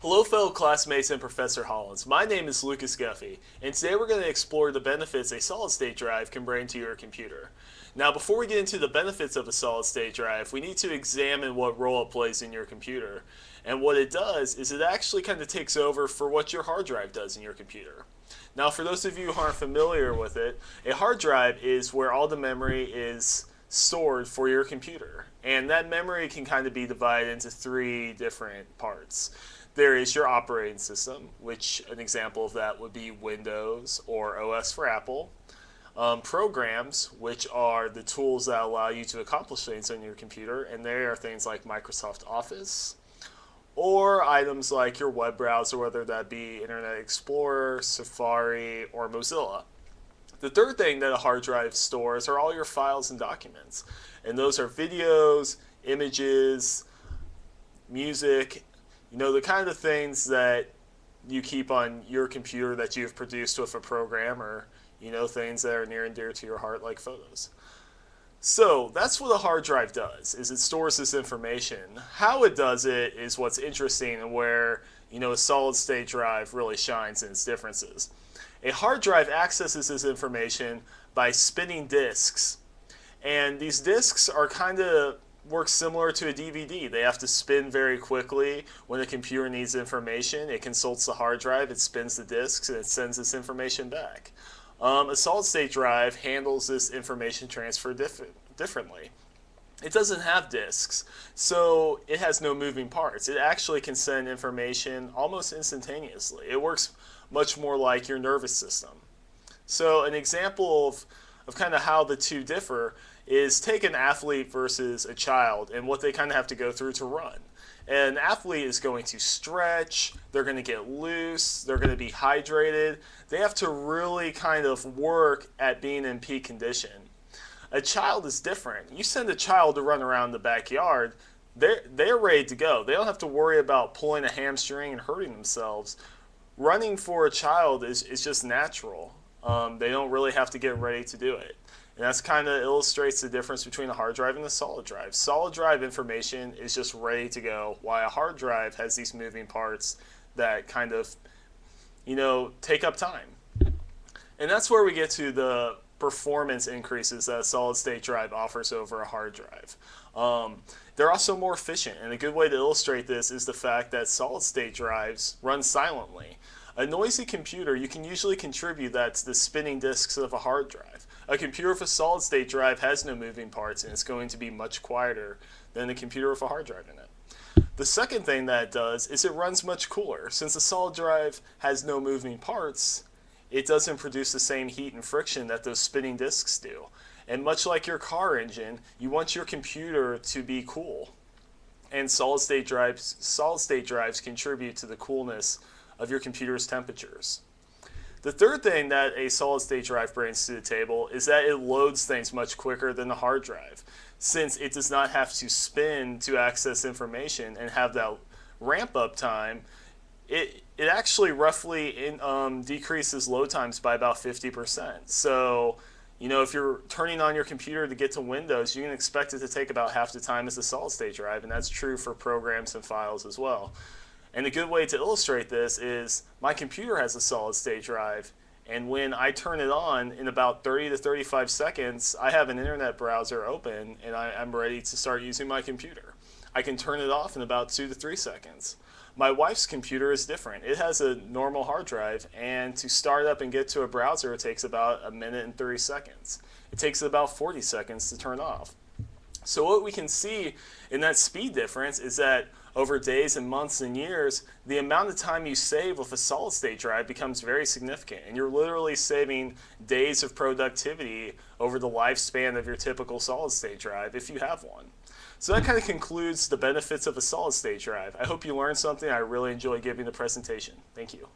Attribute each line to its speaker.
Speaker 1: Hello fellow classmates and Professor Hollins. My name is Lucas Guffey, and today we're going to explore the benefits a solid-state drive can bring to your computer. Now before we get into the benefits of a solid-state drive, we need to examine what role it plays in your computer. And what it does is it actually kind of takes over for what your hard drive does in your computer. Now for those of you who aren't familiar with it, a hard drive is where all the memory is stored for your computer. And that memory can kind of be divided into three different parts. There is your operating system, which an example of that would be Windows or OS for Apple. Programs, which are the tools that allow you to accomplish things on your computer, and they are things like Microsoft Office, or items like your web browser, whether that be Internet Explorer, Safari, or Mozilla. The third thing that a hard drive stores are all your files and documents, and those are videos, images, music, the kind of things that you keep on your computer that you've produced with a program, or things that are near and dear to your heart like photos. So that's what a hard drive does, is it stores this information. How it does it is what's interesting, and where a solid state drive really shines in its differences. A hard drive accesses this information by spinning disks, and these disks are kind of work similar to a DVD. They have to spin very quickly. When a computer needs information, it consults the hard drive, it spins the disks, and it sends this information back. A solid-state drive handles this information transfer differently. It doesn't have disks, so it has no moving parts. It actually can send information almost instantaneously. It works much more like your nervous system. So an example of kind of how the two differ is take an athlete versus a child and what they kind of have to go through to run. An athlete is going to stretch, they're going to get loose, they're going to be hydrated. They have to really kind of work at being in peak condition. A child is different. You send a child to run around the backyard, they're ready to go. They don't have to worry about pulling a hamstring and hurting themselves. Running for a child is just natural. They don't really have to get ready to do it. And that's kind of illustrates the difference between a hard drive and a solid drive. Solid drive information is just ready to go, while a hard drive has these moving parts that kind of, take up time. And that's where we get to the performance increases that a solid state drive offers over a hard drive. They're also more efficient, and a good way to illustrate this is the fact that solid state drives run silently. A noisy computer, you can usually contribute that to the spinning disks of a hard drive. A computer with a solid state drive has no moving parts, and it's going to be much quieter than a computer with a hard drive in it. The second thing that it does is it runs much cooler. Since a solid drive has no moving parts, it doesn't produce the same heat and friction that those spinning disks do. And much like your car engine, you want your computer to be cool. And solid state drives contribute to the coolness of your computer's temperatures. The third thing that a solid-state drive brings to the table is that it loads things much quicker than a hard drive. Since it does not have to spin to access information and have that ramp-up time, it actually roughly decreases load times by about 50%. So, if you're turning on your computer to get to Windows, you can expect it to take about half the time as a solid-state drive, and that's true for programs and files as well. And a good way to illustrate this is my computer has a solid state drive, and when I turn it on in about 30 to 35 seconds, I have an internet browser open and I'm ready to start using my computer. I can turn it off in about 2 to 3 seconds. My wife's computer is different. It has a normal hard drive, and to start up and get to a browser, it takes about 1 minute and 30 seconds. It takes about 40 seconds to turn off. So what we can see in that speed difference is that over days and months and years, the amount of time you save with a solid state drive becomes very significant, and you're literally saving days of productivity over the lifespan of your typical solid state drive if you have one. So that kind of concludes the benefits of a solid state drive. I hope you learned something. I really enjoyed giving the presentation. Thank you.